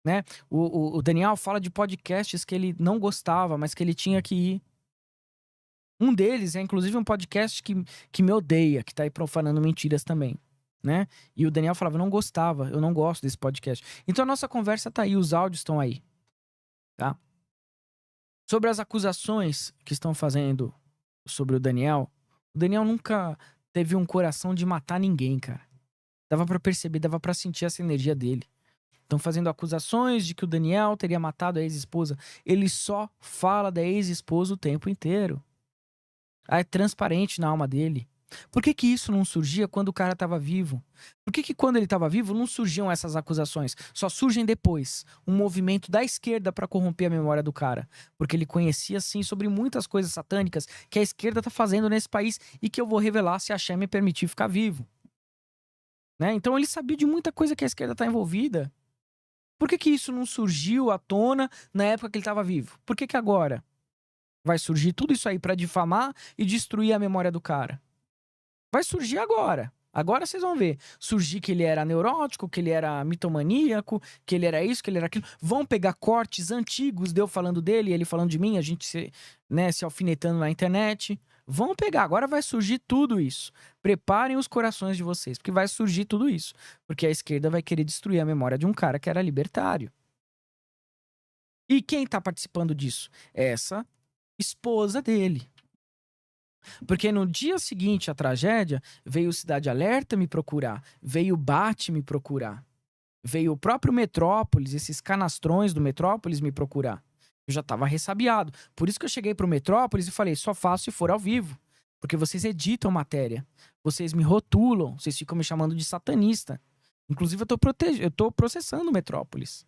né? O Daniel fala de podcasts que ele não gostava, mas que ele tinha que ir. Um deles é, inclusive, um podcast que me odeia, que tá aí profanando mentiras também, né? E o Daniel falava, eu não gostava, eu não gosto desse podcast. Então a nossa conversa tá aí, os áudios estão aí, tá? Sobre as acusações que estão fazendo sobre o Daniel nunca teve um coração de matar ninguém, cara. Dava pra perceber, dava pra sentir essa energia dele. Estão fazendo acusações de que o Daniel teria matado a ex-esposa. Ele só fala da ex-esposa o tempo inteiro. É transparente na alma dele. Por que isso não surgia quando o cara estava vivo? Por que quando ele estava vivo não surgiam essas acusações? Só surgem depois. Um movimento da esquerda para corromper a memória do cara. Porque ele conhecia, sim, sobre muitas coisas satânicas que a esquerda tá fazendo nesse país e que eu vou revelar se a Shem me permitir ficar vivo. Né? Então ele sabia de muita coisa que a esquerda tá envolvida. Por que isso não surgiu à tona na época que ele estava vivo? Por que agora vai surgir tudo isso aí para difamar e destruir a memória do cara? Vai surgir agora. Agora vocês vão ver. Surgir que ele era neurótico, que ele era mitomaníaco, que ele era isso, que ele era aquilo. Vão pegar cortes antigos de eu falando dele, ele falando de mim, a gente se alfinetando na internet. Vão pegar. Agora vai surgir tudo isso. Preparem os corações de vocês, porque vai surgir tudo isso. Porque a esquerda vai querer destruir a memória de um cara que era libertário. E quem tá participando disso? Essa esposa dele. Porque no dia seguinte à tragédia, veio o Cidade Alerta me procurar, veio o BAT me procurar, veio o próprio Metrópolis, esses canastrões do Metrópolis me procurar. Eu já tava ressabiado. Por isso que eu cheguei pro Metrópolis e falei, só faço se for ao vivo. Porque vocês editam matéria, vocês me rotulam, vocês ficam me chamando de satanista. Inclusive eu tô processando o Metrópolis.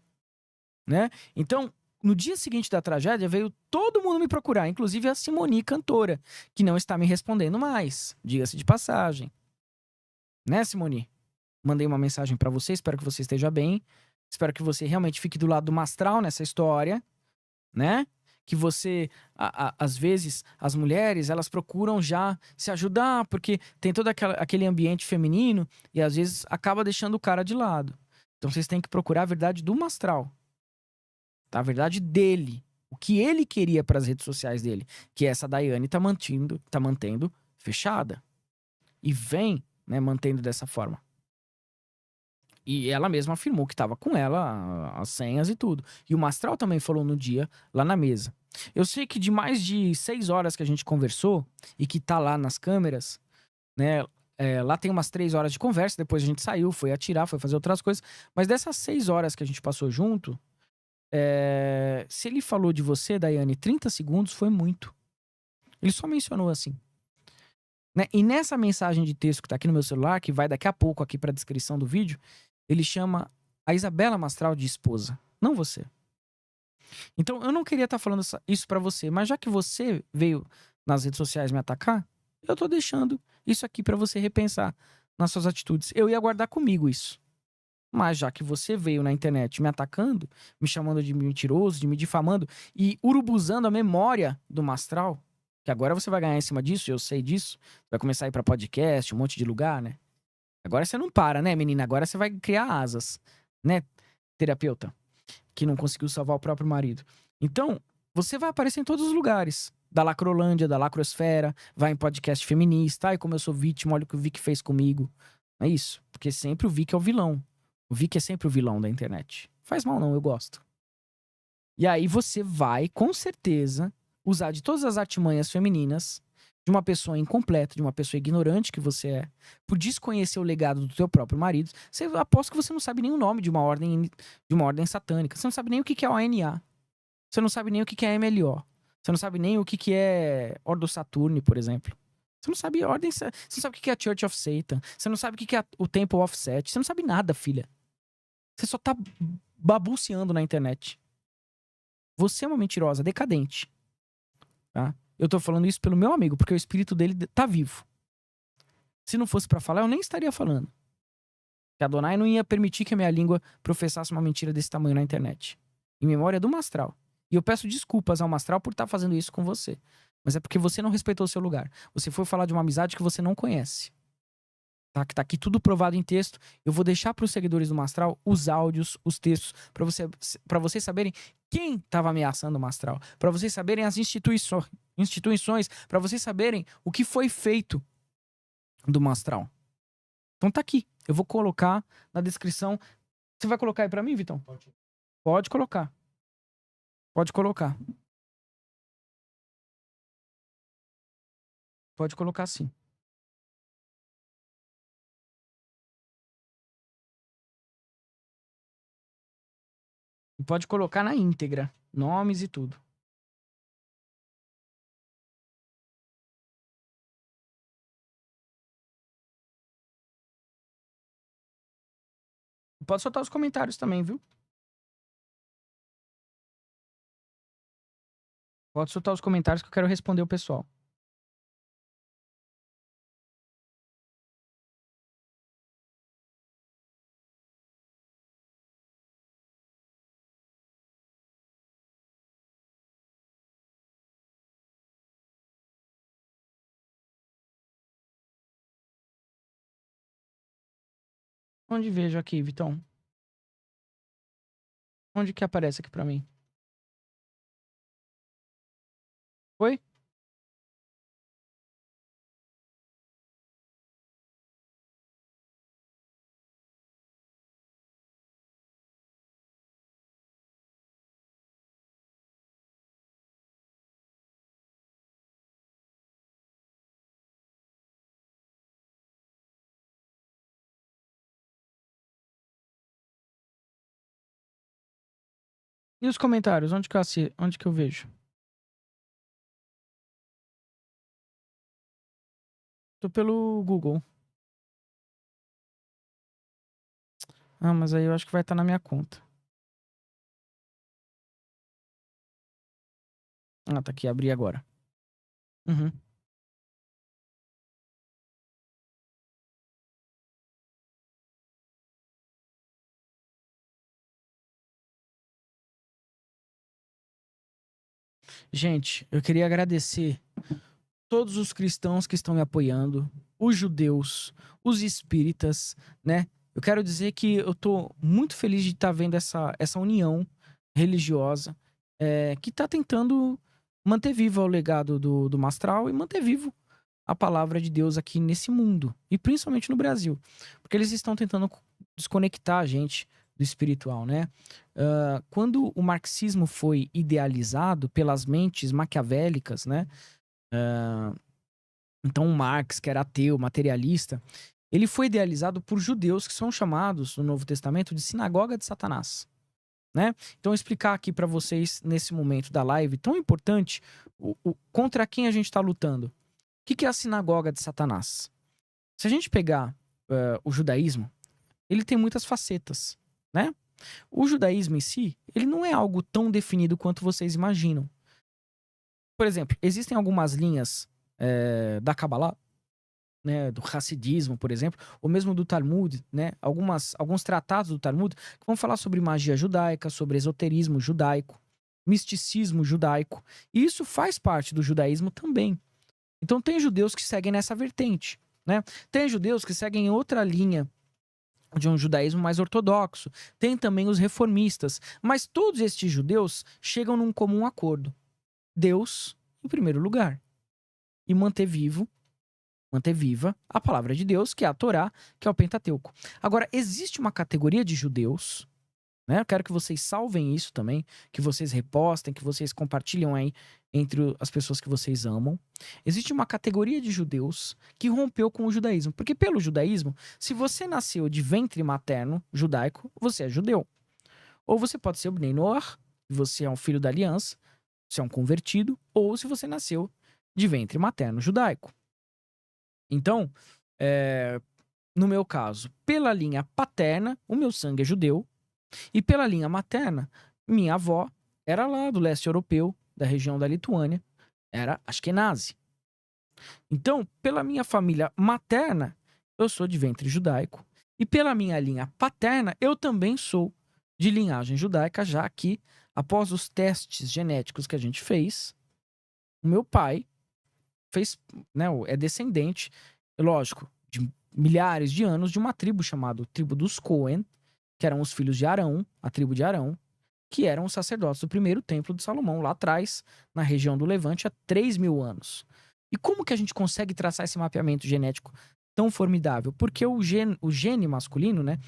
Né? Então, no dia seguinte da tragédia, veio todo mundo me procurar, inclusive a Simone, cantora, que não está me respondendo mais, diga-se de passagem. Né, Simone? Mandei uma mensagem pra você, espero que você esteja bem. Espero que você realmente fique do lado do Mastral nessa história, né? Que você, às vezes, as mulheres, elas procuram já se ajudar, porque tem todo aquele ambiente feminino e às vezes acaba deixando o cara de lado. Então vocês têm que procurar a verdade do Mastral. Tá? A verdade dele. O que ele queria para as redes sociais dele. Que essa Daiane tá mantendo fechada. E vem, né, mantendo dessa forma. E ela mesma afirmou que estava com ela, as senhas e tudo. E o Mastral também falou no dia, lá na mesa. Eu sei que de mais de 6 horas que a gente conversou, e que tá lá nas câmeras, né? Lá tem umas 3 horas de conversa, depois a gente saiu, foi atirar, foi fazer outras coisas. Mas dessas 6 horas que a gente passou junto, se ele falou de você, Daiane, 30 segundos foi muito. Ele só mencionou assim. Né? E nessa mensagem de texto que tá aqui no meu celular, que vai daqui a pouco aqui pra descrição do vídeo, ele chama a Isabela Mastral de esposa, não você. Então eu não queria estar falando isso pra você, mas já que você veio nas redes sociais me atacar, eu tô deixando isso aqui pra você repensar nas suas atitudes. Eu ia guardar comigo isso. Mas já que você veio na internet me atacando, me chamando de mentiroso, de me difamando e urubuzando a memória do Mastral, que agora você vai ganhar em cima disso, eu sei disso, vai começar a ir pra podcast, um monte de lugar, né? Agora você não para, né, menina? Agora você vai criar asas, né, terapeuta, que não conseguiu salvar o próprio marido. Então, você vai aparecer em todos os lugares. Da Lacrolândia, da Lacrosfera, vai em podcast feminista. Ai, como eu sou vítima, olha o que o Vic fez comigo. É isso, porque sempre o Vic é o vilão. O Vic é sempre o vilão da internet. Faz mal não, eu gosto. E aí você vai, com certeza, usar de todas as artimanhas femininas de uma pessoa incompleta, de uma pessoa ignorante que você é, por desconhecer o legado do teu próprio marido. Você aposto que você não sabe nem o nome de uma ordem satânica. Você não sabe nem o que que é o ONA. Você não sabe nem o que que é MLO. Você não sabe nem o que que é Ordo Saturni, por exemplo. Você não sabe ordem, você não sabe o que que é a Church of Satan. Você não sabe o que que é o Temple of Set. Você não sabe nada, filha. Você só tá babuceando na internet. Você é uma mentirosa, decadente, tá? Eu tô falando isso pelo meu amigo, porque o espírito dele tá vivo. Se não fosse pra falar, eu nem estaria falando. Que Adonai não ia permitir que a minha língua professasse uma mentira desse tamanho na internet. Em memória do Mastral. E eu peço desculpas ao Mastral por estar fazendo isso com você. Mas é porque você não respeitou o seu lugar. Você foi falar de uma amizade que você não conhece. Tá? Que tá aqui tudo provado em texto. Eu vou deixar para os seguidores do Mastral os áudios, os textos, para vocês saberem quem estava ameaçando o Mastral. Para vocês saberem as instituições, para vocês saberem o que foi feito do Mastral. Então tá aqui. Eu vou colocar na descrição. Você vai colocar aí pra mim, Vitão? Pode colocar. Pode colocar. Pode colocar sim. E pode colocar na íntegra. Nomes e tudo. Pode soltar os comentários também, viu? Pode soltar os comentários que eu quero responder o pessoal. Onde vejo aqui, Vitão? Onde que aparece aqui pra mim? Oi? E os comentários? Onde que eu vejo? Tô pelo Google. Ah, mas aí eu acho que vai estar na minha conta. Ah, tá aqui. Abri agora. Uhum. Gente, eu queria agradecer todos os cristãos que estão me apoiando, os judeus, os espíritas, né? Eu quero dizer que eu tô muito feliz de estar vendo essa união religiosa que tá tentando manter vivo o legado do Mastral e manter vivo a palavra de Deus aqui nesse mundo, e principalmente no Brasil, porque eles estão tentando desconectar a gente do espiritual, né? Quando o marxismo foi idealizado pelas mentes maquiavélicas, né? Então, o Marx, que era ateu, materialista, ele foi idealizado por judeus que são chamados no Novo Testamento de sinagoga de Satanás, né? Então, explicar aqui para vocês nesse momento da live tão importante contra quem a gente está lutando. O que é a sinagoga de Satanás? Se a gente pegar o judaísmo, ele tem muitas facetas, né? O judaísmo em si, ele não é algo tão definido quanto vocês imaginam. Por exemplo, existem algumas linhas da Kabbalah, né, do Hassidismo, por exemplo, ou mesmo do Talmud, né, alguns tratados do Talmud que vão falar sobre magia judaica, sobre esoterismo judaico, misticismo judaico. E isso faz parte do judaísmo também. Então tem judeus que seguem nessa vertente, né? Tem judeus que seguem outra linha de um judaísmo mais ortodoxo. Tem também os reformistas. Mas todos estes judeus chegam num comum acordo. Deus em primeiro lugar. E manter viva a palavra de Deus, que é a Torá, que é o Pentateuco. Agora, existe uma categoria de judeus né? Eu quero que vocês salvem isso também, que vocês repostem, que vocês compartilham aí entre as pessoas que vocês amam. Existe uma categoria de judeus que rompeu com o judaísmo. Porque pelo judaísmo, se você nasceu de ventre materno judaico, você é judeu. Ou você pode ser o Bnei Noach, você é um filho da aliança, você é um convertido, ou se você nasceu de ventre materno judaico. Então, no meu caso, pela linha paterna, o meu sangue é judeu, e pela linha materna, minha avó era lá do leste europeu, da região da Lituânia, era Ashkenazi. Então, pela minha família materna, eu sou de ventre judaico, e pela minha linha paterna, eu também sou de linhagem judaica, já que, após os testes genéticos que a gente fez, o meu pai fez, né, é descendente, lógico, de milhares de anos de uma tribo chamada tribo dos Cohen, que eram os filhos de Arão, a tribo de Arão, que eram os sacerdotes do primeiro templo de Salomão, lá atrás, na região do Levante, há 3.000 anos. E como que a gente consegue traçar esse mapeamento genético tão formidável? Porque o gene masculino, né,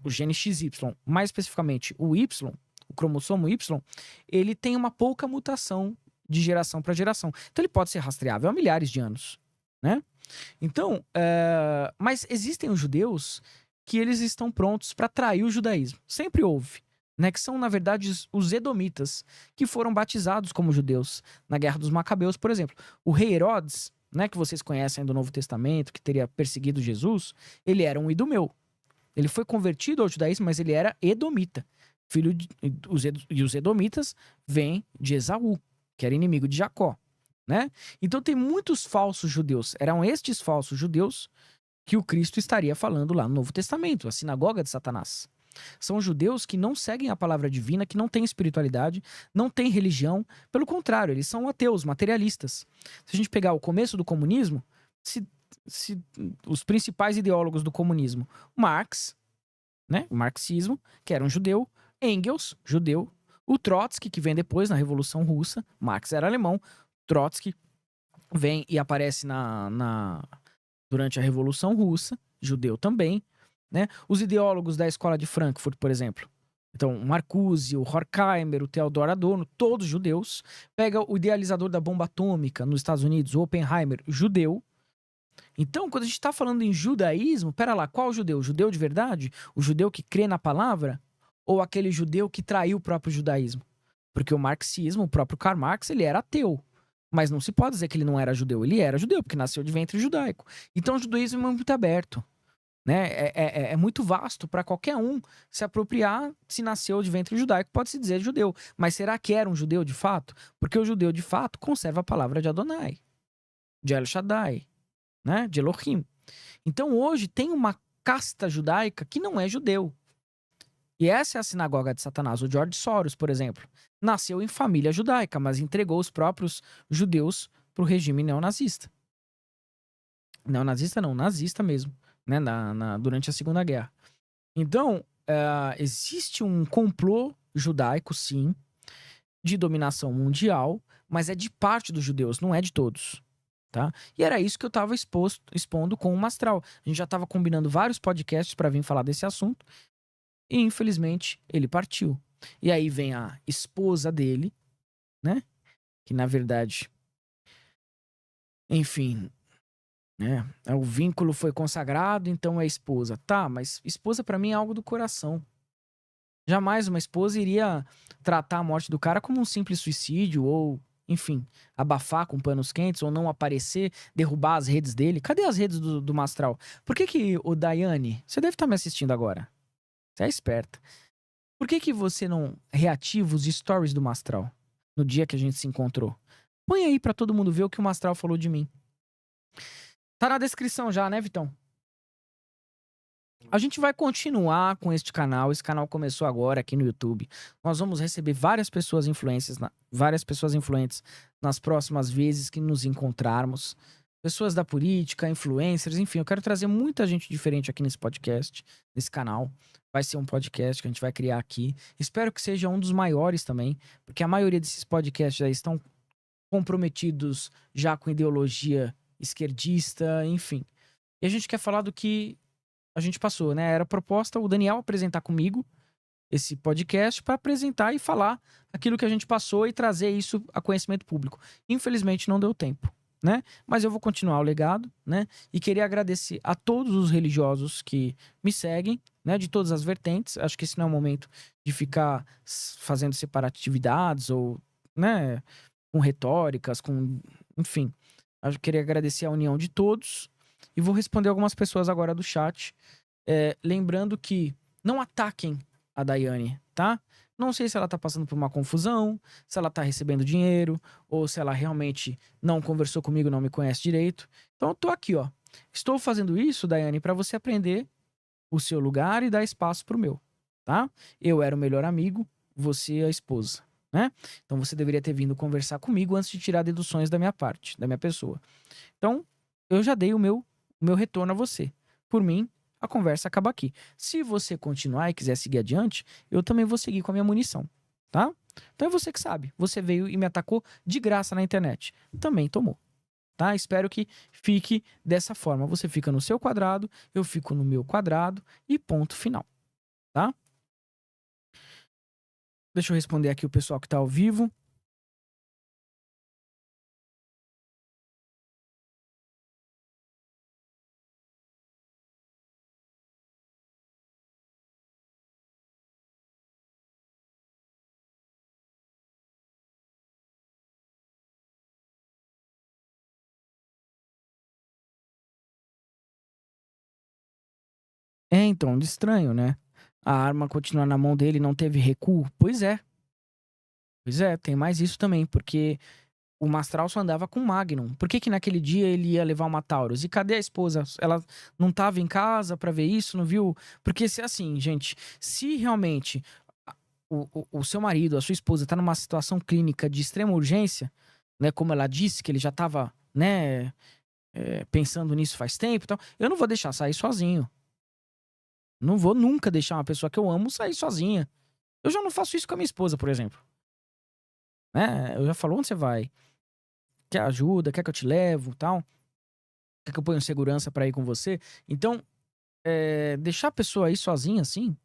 o gene XY, mais especificamente o Y, o cromossomo Y, ele tem uma pouca mutação de geração para geração. Então ele pode ser rastreável há milhares de anos, né? Então, mas existem os judeus que eles estão prontos para trair o judaísmo. Sempre houve. Né, que são, na verdade, os edomitas, que foram batizados como judeus na Guerra dos Macabeus, por exemplo. O rei Herodes, né, que vocês conhecem do Novo Testamento, que teria perseguido Jesus, ele era um idumeu. Ele foi convertido ao judaísmo, mas ele era edomita. E os edomitas vêm de Esaú, que era inimigo de Jacó. Né? Então tem muitos falsos judeus. Eram estes falsos judeus que o Cristo estaria falando lá no Novo Testamento, a sinagoga de Satanás. São judeus que não seguem a palavra divina, que não têm espiritualidade, não têm religião. Pelo contrário, eles são ateus, materialistas. Se a gente pegar o começo do comunismo, os principais ideólogos do comunismo, Marx, né, o marxismo, que era um judeu, Engels, judeu, o Trotsky, que vem depois na Revolução Russa, Marx era alemão, Trotsky vem e aparece durante a Revolução Russa, judeu também, né? Os ideólogos da escola de Frankfurt, por exemplo. Então, o Marcuse, o Horkheimer, o Theodor Adorno, todos judeus. Pega o idealizador da bomba atômica nos Estados Unidos, o Oppenheimer, judeu. Então, quando a gente está falando em judaísmo, pera lá, qual judeu? O judeu de verdade? O judeu que crê na palavra? Ou aquele judeu que traiu o próprio judaísmo? Porque o marxismo, o próprio Karl Marx, ele era ateu. Mas não se pode dizer que ele não era judeu. Ele era judeu, porque nasceu de ventre judaico. Então, o judaísmo é muito aberto. Né? É muito vasto para qualquer um se apropriar. Se nasceu de ventre judaico, pode-se dizer judeu. Mas será que era um judeu de fato? Porque o judeu de fato conserva a palavra de Adonai, de El Shaddai, né? De Elohim. Então hoje tem uma casta judaica que não é judeu. E essa é a sinagoga de Satanás. O George Soros, por exemplo, nasceu em família judaica, mas entregou os próprios judeus para o regime neonazista. Neonazista não, nazista mesmo. Né, durante a Segunda Guerra. Então, existe um complô judaico, sim, de dominação mundial, mas é de parte dos judeus, não é de todos. Tá? E era isso que eu estava expondo com o Mastral. A gente já estava combinando vários podcasts para vir falar desse assunto, e infelizmente ele partiu. E aí vem a esposa dele, né? Que na verdade, enfim, né? O vínculo foi consagrado, então é esposa. Tá, mas esposa pra mim é algo do coração. Jamais uma esposa iria tratar a morte do cara como um simples suicídio ou, enfim, abafar com panos quentes ou não aparecer, derrubar as redes dele. Cadê as redes do Mastral? Por que o Daiane, você deve estar me assistindo agora. Você é esperta. Por que você não reativa os stories do Mastral no dia que a gente se encontrou? Põe aí pra todo mundo ver o que o Mastral falou de mim. Tá na descrição já, né, Vitão? A gente vai continuar com este canal. Esse canal começou agora aqui no YouTube. Nós vamos receber várias pessoas influentes nas próximas vezes que nos encontrarmos. Pessoas da política, influencers, enfim, eu quero trazer muita gente diferente aqui nesse podcast, nesse canal. Vai ser um podcast que a gente vai criar aqui. Espero que seja um dos maiores também, porque a maioria desses podcasts aí estão comprometidos já com ideologia esquerdista, enfim. E a gente quer falar do que a gente passou, né? Era proposta o Daniel apresentar comigo esse podcast para apresentar e falar aquilo que a gente passou e trazer isso a conhecimento público. Infelizmente não deu tempo, né? Mas eu vou continuar o legado, né? E queria agradecer a todos os religiosos que me seguem, né? De todas as vertentes. Acho que esse não é o momento de ficar fazendo separatividades ou, né? Com retóricas, com, enfim. Eu queria agradecer a união de todos e vou responder algumas pessoas agora do chat. Lembrando que não ataquem a Daiane, tá? Não sei se ela tá passando por uma confusão, se ela tá recebendo dinheiro, ou se ela realmente não conversou comigo, não me conhece direito. Então eu tô aqui, ó. Estou fazendo isso, Daiane, para você aprender o seu lugar e dar espaço pro meu, tá? Eu era o melhor amigo, você é a esposa, né? Então você deveria ter vindo conversar comigo antes de tirar deduções da minha parte, da minha pessoa. Então, eu já dei o meu retorno a você. Por mim, a conversa acaba aqui. Se você continuar e quiser seguir adiante, eu também vou seguir com a minha munição, tá? Então é você que sabe. Você veio e me atacou de graça na internet. Também tomou, tá? Espero que fique dessa forma. Você fica no seu quadrado, eu fico no meu quadrado e ponto final, tá? Deixa eu responder aqui o pessoal que tá ao vivo. Então, de estranho, né? A arma continua na mão dele, não teve recuo. Pois é, tem mais isso também, porque o Mastral só andava com Magnum. Por que que naquele dia ele ia levar uma Taurus? E cadê a esposa? Ela não tava em casa pra ver isso, não viu? Porque se assim, gente, se realmente o seu marido, a sua esposa tá numa situação clínica de extrema urgência, né, como ela disse que ele já tava, né, pensando nisso faz tempo e tal, eu não vou deixar sair sozinho. Não vou nunca deixar uma pessoa que eu amo sair sozinha. Eu já não faço isso com a minha esposa, por exemplo. Né? Eu já falo, onde você vai? Quer ajuda? Quer que eu te levo? Tal? Quer que eu ponha segurança pra ir com você? Então, deixar a pessoa aí sozinha, assim,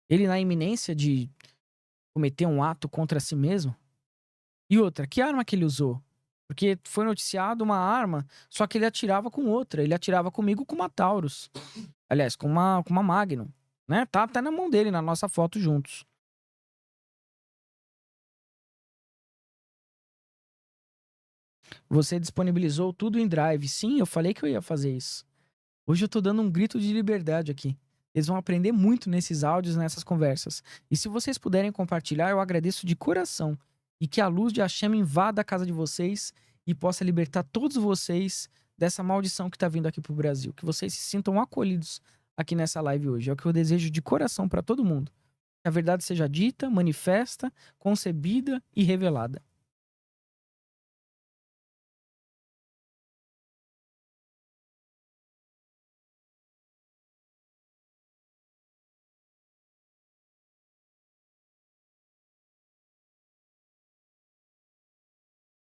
ele na iminência de cometer um ato contra si mesmo. E outra, que arma que ele usou? Porque foi noticiado uma arma, só que ele atirava com outra. Ele atirava comigo com uma Taurus. Aliás, com uma Magnum. Né? Tá até na mão dele, na nossa foto juntos. Você disponibilizou tudo em Drive. Sim, eu falei que eu ia fazer isso. Hoje eu tô dando um grito de liberdade aqui. Eles vão aprender muito nesses áudios, nessas conversas. E se vocês puderem compartilhar, eu agradeço de coração. E que a luz de Hashem invada a casa de vocês e possa libertar todos vocês dessa maldição que tá vindo aqui pro Brasil. Que vocês se sintam acolhidos aqui nessa live hoje. É o que eu desejo de coração para todo mundo. Que a verdade seja dita, manifesta, concebida e revelada.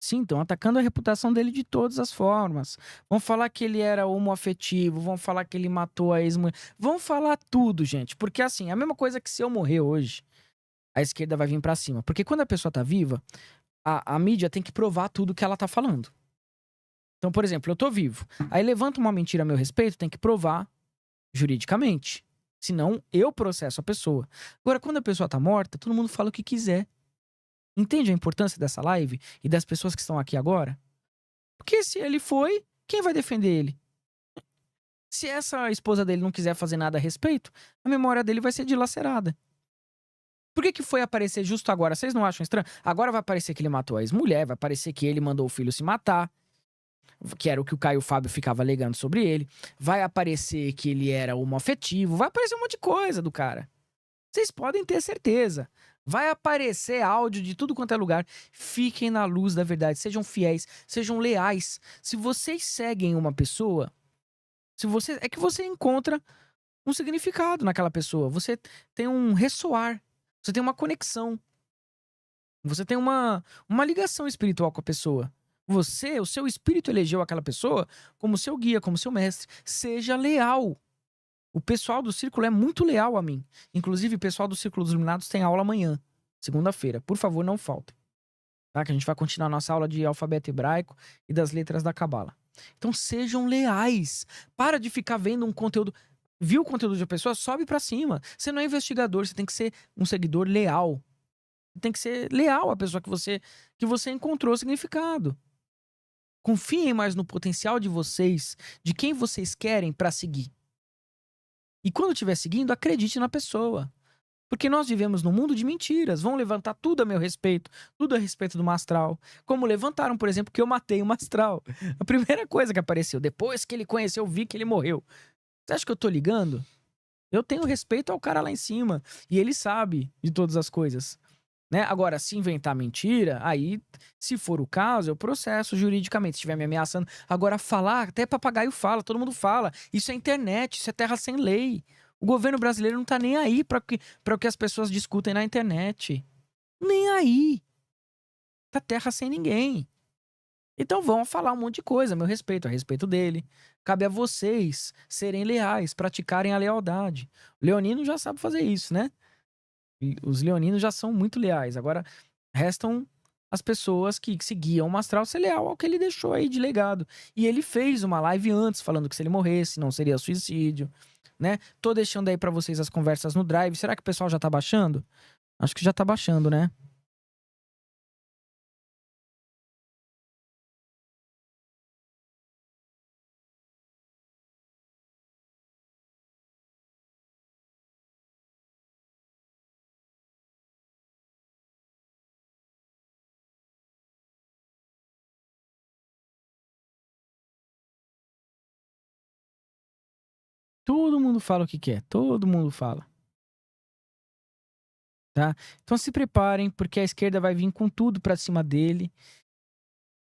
Sim, estão atacando a reputação dele de todas as formas. Vão falar que ele era homoafetivo, vão falar que ele matou a ex-mulher. Vão falar tudo, gente. Porque assim, é a mesma coisa que se eu morrer hoje, a esquerda vai vir pra cima. Porque quando a pessoa tá viva, a mídia tem que provar tudo que ela tá falando. Então, por exemplo, eu tô vivo. Aí levanta uma mentira a meu respeito, tem que provar juridicamente. Senão, eu processo a pessoa. Agora, quando a pessoa tá morta, todo mundo fala o que quiser. Entende a importância dessa live e das pessoas que estão aqui agora? Porque se ele foi, quem vai defender ele? Se essa esposa dele não quiser fazer nada a respeito, a memória dele vai ser dilacerada. Por que que foi aparecer justo agora? Vocês não acham estranho? Agora vai parecer que ele matou a ex-mulher, vai parecer que ele mandou o filho se matar, que era o que o Caio Fábio ficava alegando sobre ele. Vai aparecer que ele era homoafetivo, vai aparecer um monte de coisa do cara. Vocês podem ter certeza. Vai aparecer áudio de tudo quanto é lugar. Fiquem na luz da verdade. Sejam fiéis. Sejam leais. Se vocês seguem uma pessoa, é que você encontra um significado naquela pessoa. Você tem um ressoar. Você tem uma conexão. Você tem uma ligação espiritual com a pessoa. O seu espírito elegeu aquela pessoa como seu guia, como seu mestre. Seja leal. O pessoal do círculo é muito leal a mim. Inclusive, o pessoal do Círculo dos Iluminados tem aula amanhã, segunda-feira. Por favor, não faltem. Tá? Que a gente vai continuar nossa aula de alfabeto hebraico e das letras da Cabala. Então sejam leais. Para de ficar vendo um conteúdo. Viu o conteúdo de uma pessoa? Sobe pra cima. Você não é investigador, você tem que ser um seguidor leal. Tem que ser leal à pessoa que você encontrou significado. Confiem mais no potencial de vocês, de quem vocês querem pra seguir. E quando estiver seguindo, acredite na pessoa. Porque nós vivemos num mundo de mentiras. Vão levantar tudo a meu respeito, tudo a respeito do Mastral. Como levantaram, por exemplo, que eu matei o Mastral. A primeira coisa que apareceu, depois que ele conheceu, eu vi que ele morreu. Você acha que eu tô ligando? Eu tenho respeito ao cara lá em cima. E ele sabe de todas as coisas. Né? Agora, se inventar mentira, aí, se for o caso, eu processo juridicamente. Se estiver me ameaçando. Agora, falar, até papagaio fala, todo mundo fala. Isso é internet, isso é terra sem lei. O governo brasileiro não tá nem aí para o que as pessoas discutem na internet. Nem aí. Tá terra sem ninguém. Então vão falar um monte de coisa, meu respeito, a respeito dele. Cabe a vocês serem leais, praticarem a lealdade. O leonino já sabe fazer isso, né? Os leoninos já são muito leais. Agora, restam as pessoas que seguiam o Mastral ser leal ao que ele deixou aí de legado. E ele fez uma live antes, falando que se ele morresse, não seria suicídio, né? Tô deixando aí pra vocês as conversas no Drive. Será que o pessoal já tá baixando? Acho que já tá baixando, né? Todo mundo fala o que quer, todo mundo fala, tá? Então se preparem, porque a esquerda vai vir com tudo pra cima dele.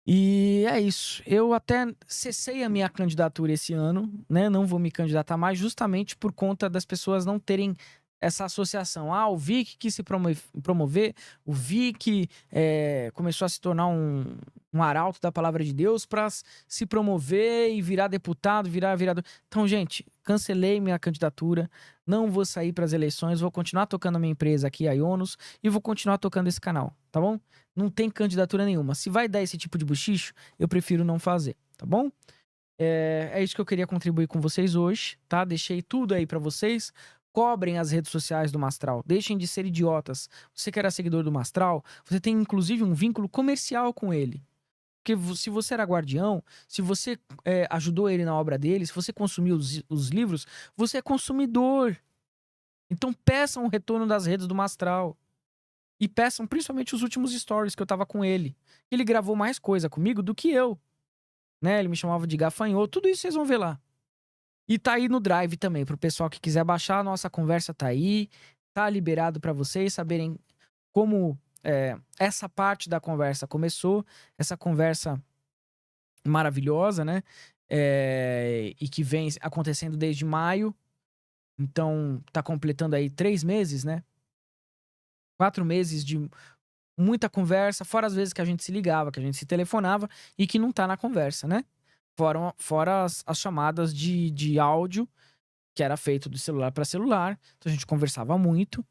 E é isso. Eu até cessei a minha candidatura esse ano, né? Não vou me candidatar mais, justamente por conta das pessoas não terem essa associação. Ah, o Vic quis se promover, o Vic começou a se tornar um arauto da palavra de Deus para se promover e virar deputado, virar vereador. Então, gente, cancelei minha candidatura, não vou sair para as eleições, vou continuar tocando a minha empresa aqui, a Ionos, e vou continuar tocando esse canal, tá bom? Não tem candidatura nenhuma. Se vai dar esse tipo de buchicho, eu prefiro não fazer, tá bom? É isso que eu queria contribuir com vocês hoje, tá? Deixei tudo aí pra vocês. Cobrem as redes sociais do Mastral. Deixem de ser idiotas. Você que era seguidor do Mastral, você tem inclusive um vínculo comercial com ele. Porque se você era guardião, se você ajudou ele na obra dele, se você consumiu os livros, você é consumidor. Então peçam o retorno das redes do Mastral. E peçam principalmente os últimos stories que eu tava com ele. Ele gravou mais coisa comigo do que eu. Né? Ele me chamava de gafanhoto. Tudo isso vocês vão ver lá. E tá aí no Drive também, pro pessoal que quiser baixar. A nossa conversa tá aí. Tá liberado pra vocês saberem como essa parte da conversa começou. Essa conversa maravilhosa, né? E que vem acontecendo desde maio. Então, tá completando aí 3 meses, né? 4 meses de muita conversa, fora as vezes que a gente se ligava, que a gente se telefonava e que não tá na conversa, né? Fora as chamadas de áudio, que era feito de celular para celular, então a gente conversava muito.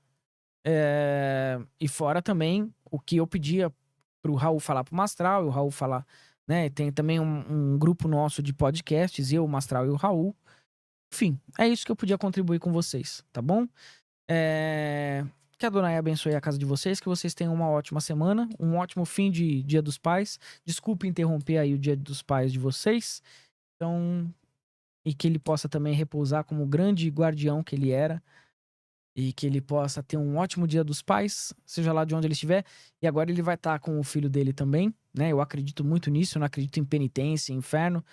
E fora também o que eu pedia pro Raul falar pro Mastral, e o Raul falar, né? Tem também um grupo nosso de podcasts, eu, o Mastral e o Raul. Enfim, é isso que eu podia contribuir com vocês, tá bom? Que a Adonai abençoe a casa de vocês, que vocês tenham uma ótima semana, um ótimo fim de Dia dos Pais. Desculpe interromper aí o Dia dos Pais de vocês. Então, e que ele possa também repousar como o grande guardião que ele era. E que ele possa ter um ótimo Dia dos Pais, seja lá de onde ele estiver. E agora ele vai estar com o filho dele também, né? Eu acredito muito nisso, eu não acredito em penitência, em inferno.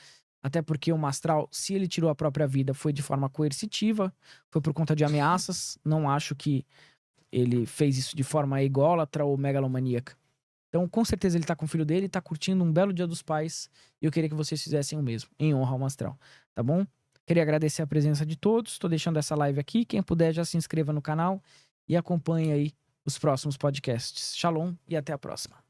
Até porque o Mastral, se ele tirou a própria vida, foi de forma coercitiva, foi por conta de ameaças. Não acho que ele fez isso de forma ególatra ou megalomaníaca. Então, com certeza, ele tá com o filho dele, tá curtindo um belo Dia dos Pais. E eu queria que vocês fizessem o mesmo, em honra ao Mastral, tá bom? Queria agradecer a presença de todos. Tô deixando essa live aqui. Quem puder, já se inscreva no canal e acompanhe aí os próximos podcasts. Shalom e até a próxima.